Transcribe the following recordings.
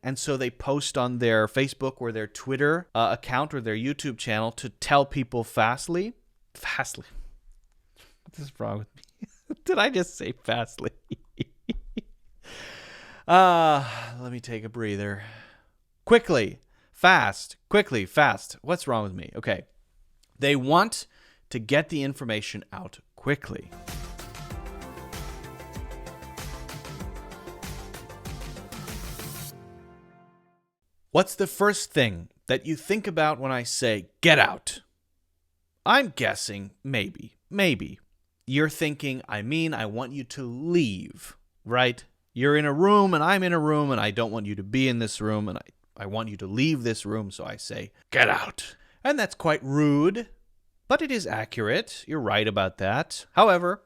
And so they post on their Facebook or their Twitter account or their YouTube channel to tell people fastly. Fastly. What is wrong with me? Did I just say fastly? Let me take a breather. Quickly, fast, quickly, fast. What's wrong with me? Okay. They want to get the information out quickly. What's the first thing that you think about when I say get out? I'm guessing maybe. You're thinking, I want you to leave, right? You're in a room and I'm in a room and I don't want you to be in this room and I want you to leave this room, so I say, get out. And that's quite rude, but it is accurate. You're right about that. However,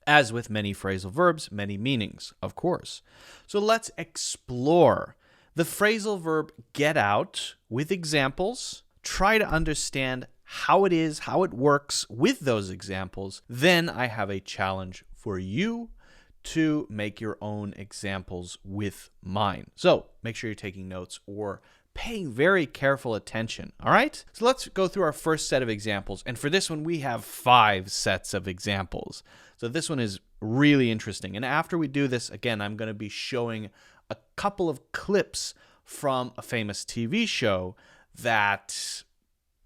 as with many phrasal verbs, many meanings, of course. So let's explore the phrasal verb get out with examples. Try to understand how it works with those examples. Then I have a challenge for you to make your own examples with mine. So make sure you're taking notes or paying very careful attention, all right? So let's go through our first set of examples. And for this one, we have 5 sets of examples. So this one is really interesting. And after we do this, again, I'm going to be showing a couple of clips from a famous TV show that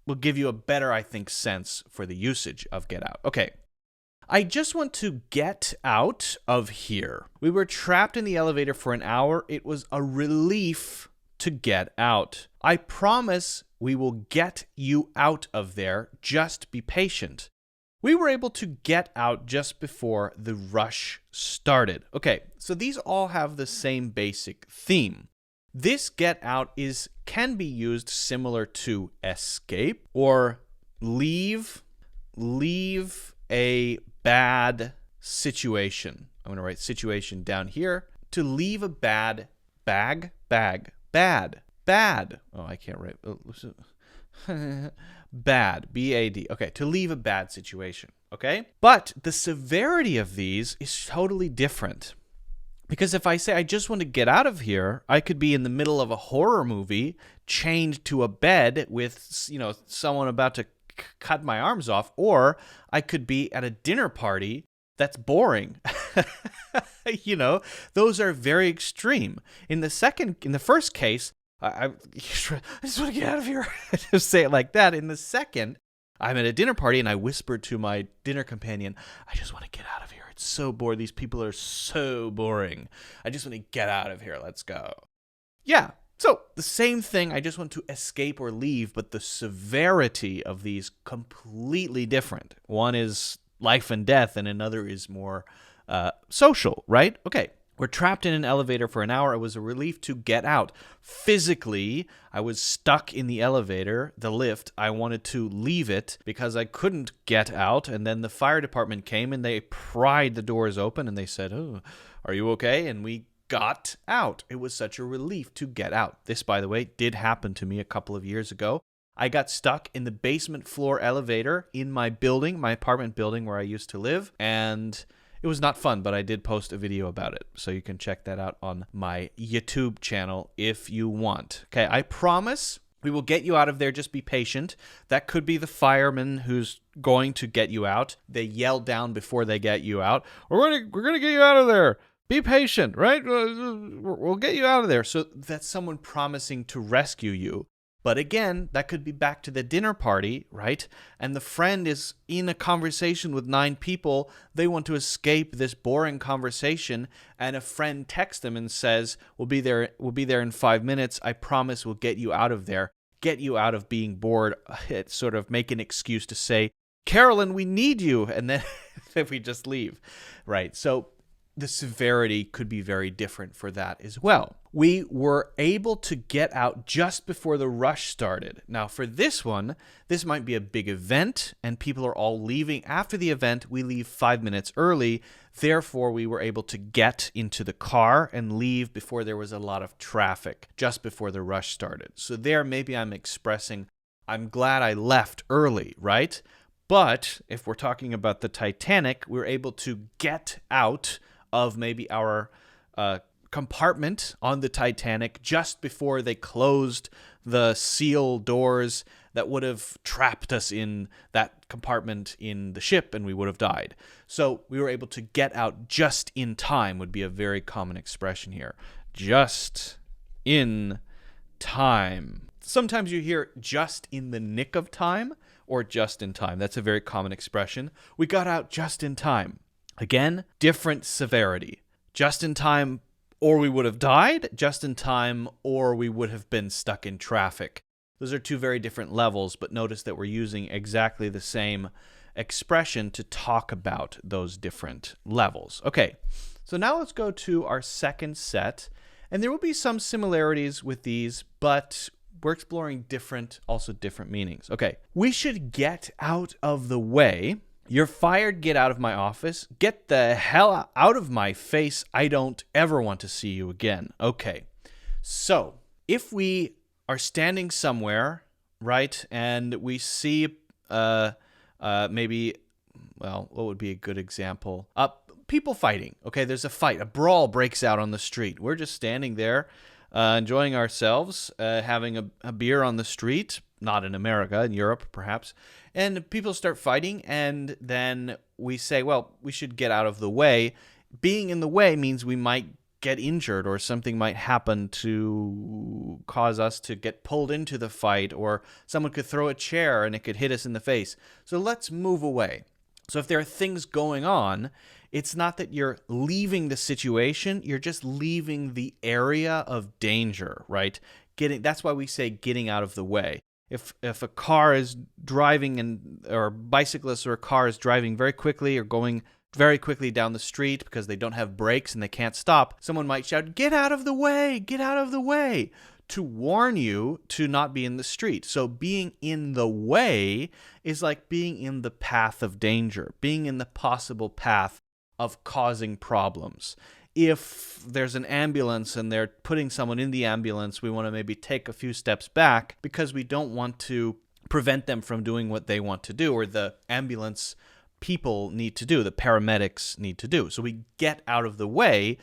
will give you a better, I think, sense for the usage of get out. Okay. I just want to get out of here. We were trapped in the elevator for an hour. It was a relief to get out. I promise we will get you out of there. Just be patient. We were able to get out just before the rush started. Okay, so these all have the same basic theme. This get out can be used similar to escape or leave a bad situation. I'm going to write situation down here. To leave a bad bad. Oh, I can't write. Bad, B-A-D. Okay, to leave a bad situation, okay? But the severity of these is totally different. Because if I say I just want to get out of here, I could be in the middle of a horror movie, chained to a bed with, someone about to cut my arms off, or I could be at a dinner party that's boring. Those are very extreme. In the first case, I just want to get out of here. I just say it like that. In the second, I'm at a dinner party and I whispered to my dinner companion, I just want to get out of here. It's so bored. These people are so boring. I just want to get out of here. Let's go. Yeah. So the same thing. I just want to escape or leave, but the severity of these completely different. One is life and death and another is more social, right? Okay. We're trapped in an elevator for an hour. It was a relief to get out. Physically, I was stuck in the elevator, the lift. I wanted to leave it because I couldn't get out. And then the fire department came and they pried the doors open and they said, "Oh, are you okay?" And we got out. It was such a relief to get out. This, by the way, did happen to me a couple of years ago. I got stuck in the basement floor elevator in my building, my apartment building where I used to live. And it was not fun, but I did post a video about it. So you can check that out on my YouTube channel if you want. Okay, I promise we will get you out of there. Just be patient. That could be the fireman who's going to get you out. They yell down before they get you out. We're gonna get you out of there. Be patient, right? We'll get you out of there. So that's someone promising to rescue you. But again, that could be back to the dinner party, right? And the friend is in a conversation with 9 people. They want to escape this boring conversation, and a friend texts them and says, "We'll be there in 5 minutes. I promise we'll get you out of there." Get you out of being bored. It's sort of make an excuse to say, "Carolyn, we need you," and then we just leave, right? So the severity could be very different for that as well. We were able to get out just before the rush started. Now, for this one, this might be a big event, and people are all leaving. After the event, we leave 5 minutes early. Therefore, we were able to get into the car and leave before there was a lot of traffic, just before the rush started. So there, maybe I'm expressing, I'm glad I left early, right? But if we're talking about the Titanic, we're able to get out of maybe our compartment on the Titanic just before they closed the seal doors that would have trapped us in that compartment in the ship, and we would have died. So we were able to get out just in time would be a very common expression here. Just in time. Sometimes you hear just in the nick of time or just in time. That's a very common expression. We got out just in time. Again, different severity. Just in time, or we would have died. Just in time, or we would have been stuck in traffic. Those are two very different levels, but notice that we're using exactly the same expression to talk about those different levels. Okay, so now let's go to our second set, and there will be some similarities with these, but we're exploring different meanings. Okay, we should get out of the way. You're fired, get out of my office. Get the hell out of my face. I don't ever want to see you again. Okay, so if we are standing somewhere, right, and we see maybe, well, what would be a good example? People fighting. Okay, there's a fight. A brawl breaks out on the street. We're just standing there enjoying ourselves, having a beer on the street, not in America, in Europe perhaps, and people start fighting, and then we say, well, we should get out of the way. Being in the way means we might get injured or something might happen to cause us to get pulled into the fight, or someone could throw a chair and it could hit us in the face. So let's move away. So if there are things going on, it's not that you're leaving the situation, you're just leaving the area of danger, right? That's why we say getting out of the way. If a car is driving or bicyclists or a car is driving very quickly or going very quickly down the street because they don't have brakes and they can't stop, someone might shout, "Get out of the way! Get out of the way!" to warn you to not be in the street. So being in the way is like being in the path of danger, being in the possible path of causing problems. If there's an ambulance and they're putting someone in the ambulance, we want to maybe take a few steps back because we don't want to prevent them from doing what they want to do, or the ambulance people need to do, the paramedics need to do. So we get out of the way,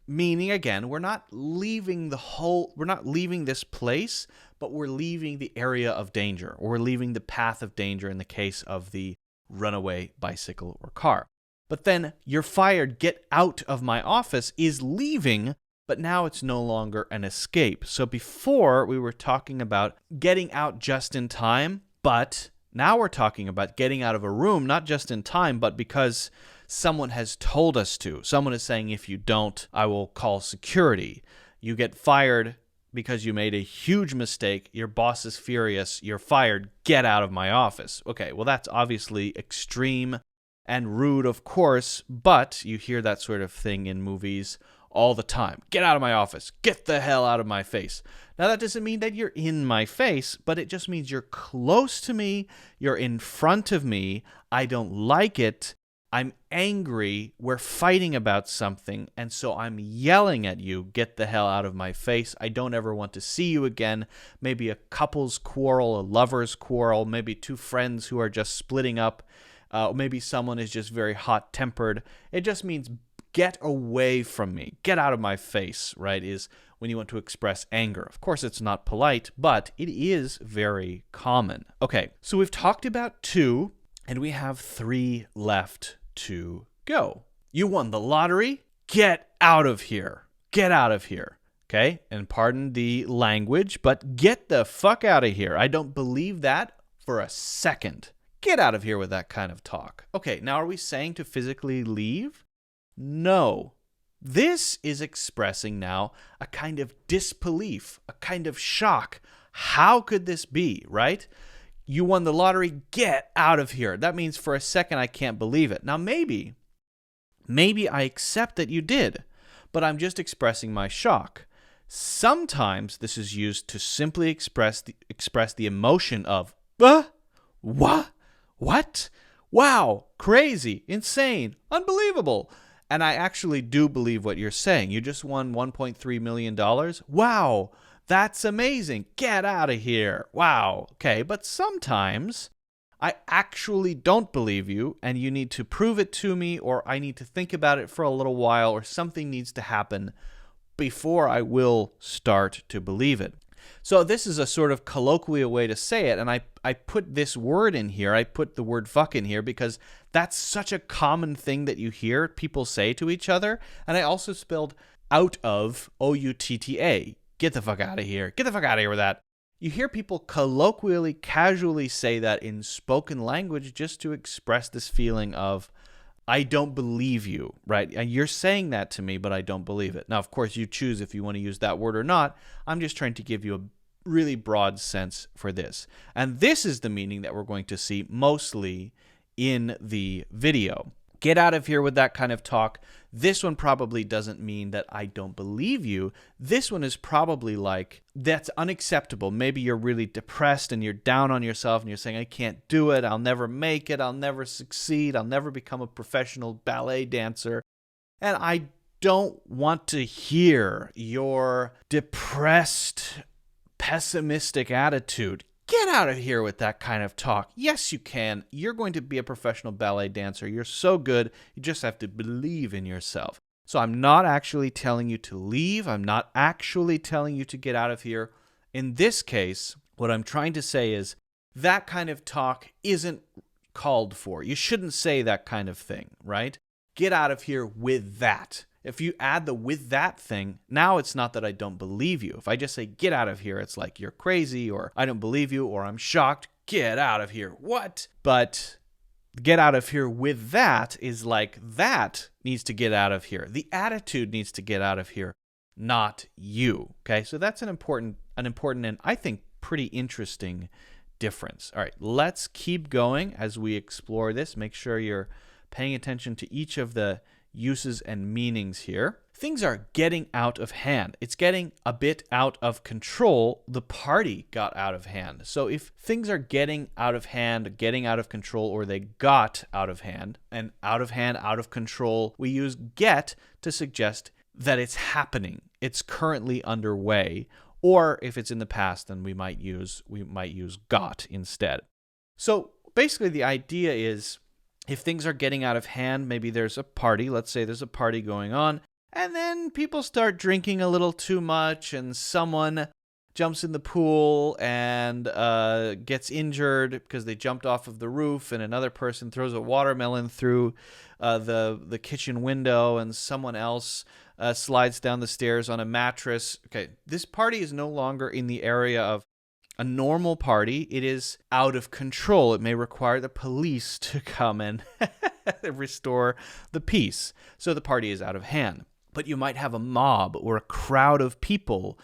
meaning, again, we're not leaving this place, but we're leaving the area of danger, or we're leaving the path of danger in the case of the runaway bicycle or car. But then you're fired, get out of my office is leaving, but now it's no longer an escape. So before we were talking about getting out just in time, but now we're talking about getting out of a room, not just in time, but because someone has told us to. Someone is saying, if you don't, I will call security. You get fired because you made a huge mistake. Your boss is furious. You're fired. Get out of my office. Okay, well, that's obviously extreme and rude, of course, but you hear that sort of thing in movies all the time. Get out of my office. Get the hell out of my face. Now, that doesn't mean that you're in my face, but it just means you're close to me. You're in front of me. I don't like it. I'm angry. We're fighting about something, and so I'm yelling at you, get the hell out of my face. I don't ever want to see you again. Maybe a couple's quarrel, a lover's quarrel, maybe two friends who are just splitting up. Maybe someone is just very hot-tempered. It just means get away from me. Get out of my face, right, is when you want to express anger. Of course, it's not polite, but it is very common. Okay, so we've talked about 2, and we have 3 left to go. You won the lottery. Get out of here. Get out of here. Okay, and pardon the language, but get the fuck out of here. I don't believe that for a second. Get out of here with that kind of talk. Okay, now are we saying to physically leave? No. This is expressing now a kind of disbelief, a kind of shock. How could this be, right? You won the lottery, get out of here. That means for a second I can't believe it. Now maybe I accept that you did, but I'm just expressing my shock. Sometimes this is used to simply express the emotion of, what? Wow, crazy, insane, unbelievable. And I actually do believe what you're saying. You just won $1.3 million. Wow, that's amazing. Get out of here. Wow. Okay, but sometimes I actually don't believe you, and you need to prove it to me, or I need to think about it for a little while, or something needs to happen before I will start to believe it. So this is a sort of colloquial way to say it, and I put this word in here. I put the word fuck in here because that's such a common thing that you hear people say to each other. And I also spelled out of, O-U-T-T-A. Get the fuck out of here. Get the fuck out of here with that. You hear people colloquially, casually say that in spoken language just to express this feeling of, I don't believe you, right? And you're saying that to me, but I don't believe it. Now, of course, you choose if you want to use that word or not. I'm just trying to give you a really broad sense for this. And this is the meaning that we're going to see mostly in the video. Get out of here with that kind of talk. This one probably doesn't mean that I don't believe you. This one is probably like, that's unacceptable. Maybe you're really depressed and you're down on yourself and you're saying, I can't do it. I'll never make it. I'll never succeed. I'll never become a professional ballet dancer. And I don't want to hear your depressed, pessimistic attitude. Get out of here with that kind of talk. Yes, you can. You're going to be a professional ballet dancer. You're so good. You just have to believe in yourself. So I'm not actually telling you to leave. I'm not actually telling you to get out of here. In this case, what I'm trying to say is that kind of talk isn't called for. You shouldn't say that kind of thing, right? Get out of here with that. If you add the with that thing, now it's not that I don't believe you. If I just say get out of here, it's like you're crazy or I don't believe you or I'm shocked. Get out of here. What? But get out of here with that is like that needs to get out of here. The attitude needs to get out of here, not you. Okay? So that's an important and I think pretty interesting difference. All right, let's keep going as we explore this. Make sure you're paying attention to each of the uses and meanings here. Things are getting out of hand. It's getting a bit out of control. The party got out of hand. So if things are getting out of hand, getting out of control, or they got out of hand, out of control, we use get to suggest that it's happening. It's currently underway. Or if it's in the past, then we might use got instead. So basically the idea is, if things are getting out of hand, maybe there's a party. Let's say there's a party going on, and then people start drinking a little too much, and someone jumps in the pool and gets injured because they jumped off of the roof, and another person throws a watermelon through the kitchen window, and someone else slides down the stairs on a mattress. Okay, this party is no longer in the area of a normal party. It is out of control. It may require the police to come and restore the peace. So the party is out of hand. But you might have a mob or a crowd of people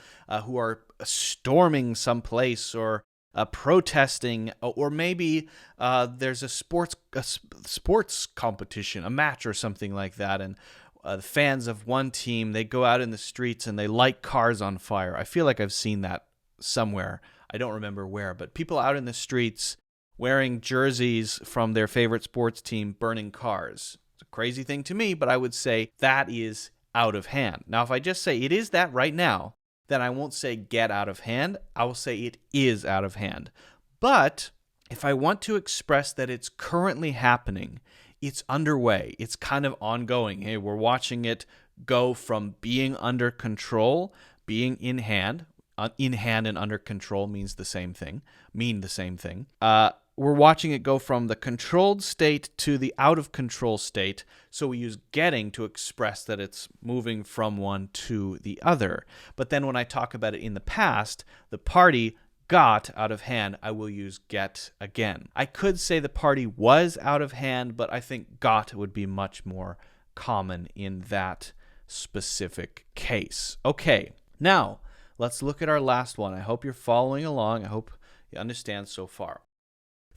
who are storming someplace or protesting, or maybe there's a sports competition, a match or something like that, and the fans of one team, they go out in the streets and they light cars on fire. I feel like I've seen that somewhere. I don't remember where, but people out in the streets wearing jerseys from their favorite sports team burning cars. It's a crazy thing to me, but I would say that is out of hand. Now, if I just say it is that right now, then I won't say get out of hand. I will say it is out of hand. But if I want to express that it's currently happening, it's underway, it's kind of ongoing. Hey, we're watching it go from being under control, being in hand and under control mean the same thing. We're watching it go from the controlled state to the out of control state. So we use getting to express that it's moving from one to the other. But then when I talk about it in the past, the party got out of hand, I will use get again. I could say the party was out of hand, but I think got would be much more common in that specific case. Okay, now let's look at our last one. I hope you're following along. I hope you understand so far.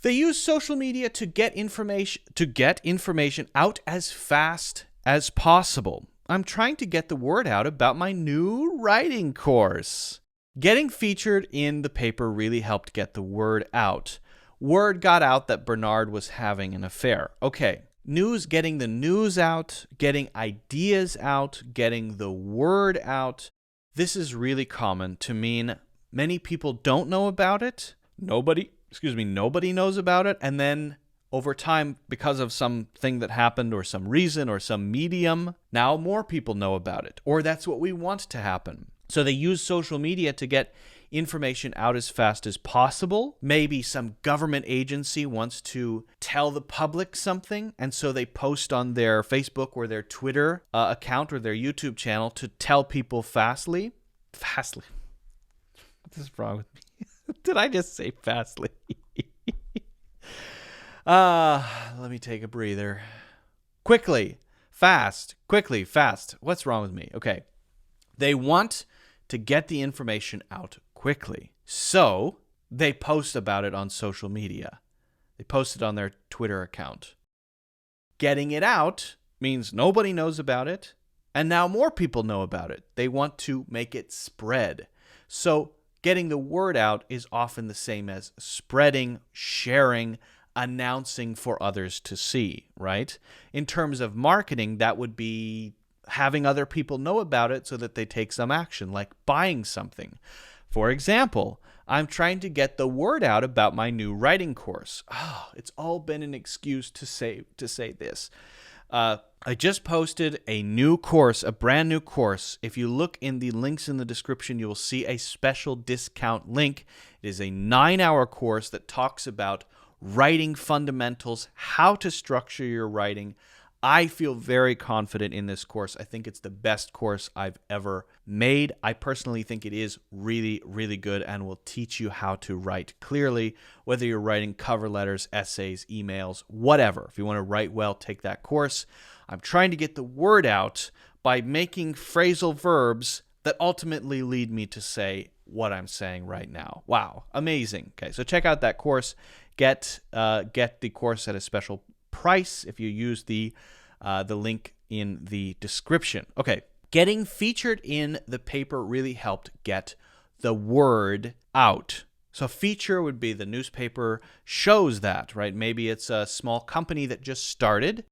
They use social media to get information out as fast as possible. I'm trying to get the word out about my new writing course. Getting featured in the paper really helped get the word out. Word got out that Bernard was having an affair. Okay, getting the news out, getting ideas out, getting the word out. This is really common to mean many people don't know about it. Nobody knows about it, and then over time, because of something that happened or some reason or some medium, now more people know about it, or that's what we want to happen. So they use social media to get information out as fast as possible. Maybe some government agency wants to tell the public something, and so they post on their Facebook or their Twitter account or their YouTube channel to tell people fastly. Fastly. What is wrong with me? Did I just say fastly? Let me take a breather. Quickly, fast. What's wrong with me? Okay. They want to get the information out quickly. So they post about it on social media. They post it on their Twitter account. Getting it out means nobody knows about it, and now more people know about it. They want to make it spread. So getting the word out is often the same as spreading, sharing, announcing for others to see, right? In terms of marketing, that would be having other people know about it so that they take some action, like buying something. For example, I'm trying to get the word out about my new writing course. It's all been an excuse to say this. I just posted a new course, a brand new course. If you look in the links in the description, you will see a special discount link. It is a 9-hour course that talks about writing fundamentals, how to structure your writing. I feel very confident in this course. I think it's the best course I've ever made. I personally think it is really, really good and will teach you how to write clearly, whether you're writing cover letters, essays, emails, whatever. If you want to write well, take that course. I'm trying to get the word out by making phrasal verbs that ultimately lead me to say what I'm saying right now. Wow, amazing. Okay, so check out that course. Get the course at a special price if you use the link in the description. Okay, getting featured in the paper really helped get the word out. So feature would be the newspaper shows that, right? Maybe it's a small company that just started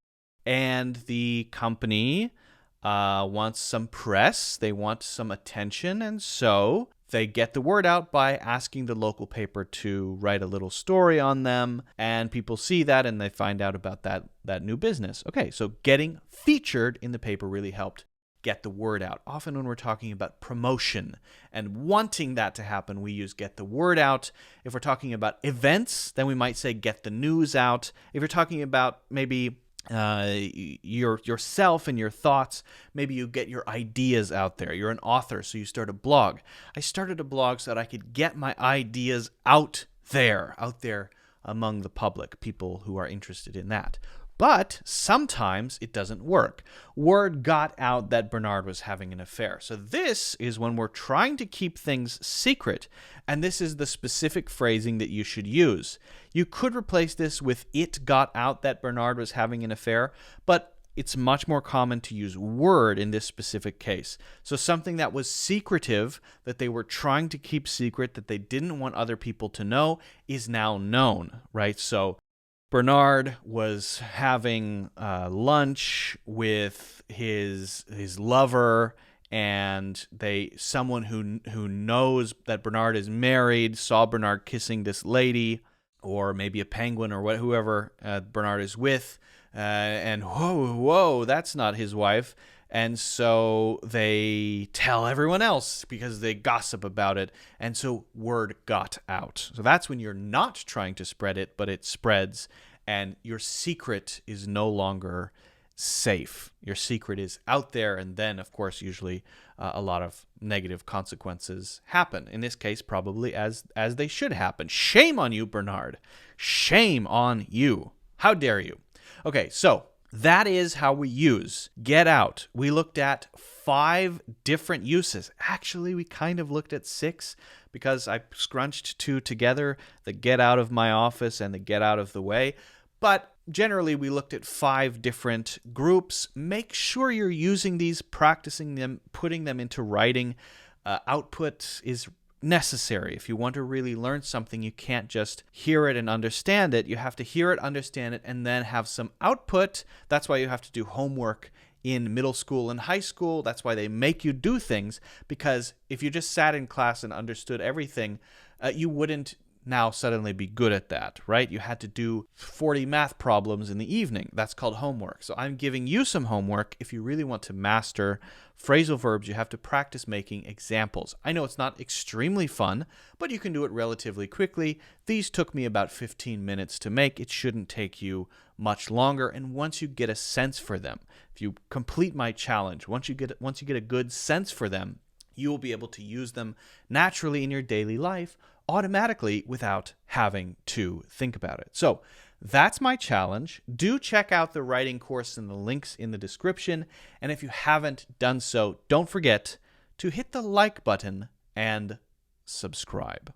and the company wants some press, they want some attention, and so they get the word out by asking the local paper to write a little story on them, and people see that and they find out about that new business. Okay, so getting featured in the paper really helped get the word out. Often when we're talking about promotion and wanting that to happen, we use get the word out. If we're talking about events, then we might say get the news out. If you're talking about maybe yourself and your thoughts, maybe you get your ideas out there. You're an author, so you start a blog. I started a blog so that I could get my ideas out there among the public, people who are interested in that. But sometimes it doesn't work. Word got out that Bernard was having an affair. So this is when we're trying to keep things secret, and this is the specific phrasing that you should use. You could replace this with it got out that Bernard was having an affair, but it's much more common to use word in this specific case. So something that was secretive, that they were trying to keep secret, that they didn't want other people to know, is now known, right? So Bernard was having lunch with his lover, and someone who knows that Bernard is married saw Bernard kissing this lady, or maybe a penguin or whoever Bernard is with, and whoa, that's not his wife. And so they tell everyone else because they gossip about it. And so word got out. So that's when you're not trying to spread it, but it spreads. And your secret is no longer safe. Your secret is out there. And then, of course, usually a lot of negative consequences happen. In this case, probably as they should happen. Shame on you, Bernard. Shame on you. How dare you? Okay, so that is how we use get out. We looked at 5 different uses. Actually, we kind of looked at 6 because I scrunched 2 together, the get out of my office and the get out of the way. But generally, we looked at 5 different groups. Make sure you're using these, practicing them, putting them into writing. Output is necessary. If you want to really learn something, you can't just hear it and understand it. You have to hear it, understand it, and then have some output. That's why you have to do homework in middle school and high school. That's why they make you do things, because if you just sat in class and understood everything, you wouldn't now suddenly be good at that, right? You had to do 40 math problems in the evening. That's called homework. So I'm giving you some homework. If you really want to master phrasal verbs, you have to practice making examples. I know it's not extremely fun, but you can do it relatively quickly. These took me about 15 minutes to make. It shouldn't take you much longer. And once you get a sense for them, if you complete my challenge, once you get a good sense for them, you will be able to use them naturally in your daily life automatically without having to think about it. So that's my challenge. Do check out the writing course and the links in the description. And if you haven't done so, don't forget to hit the like button and subscribe.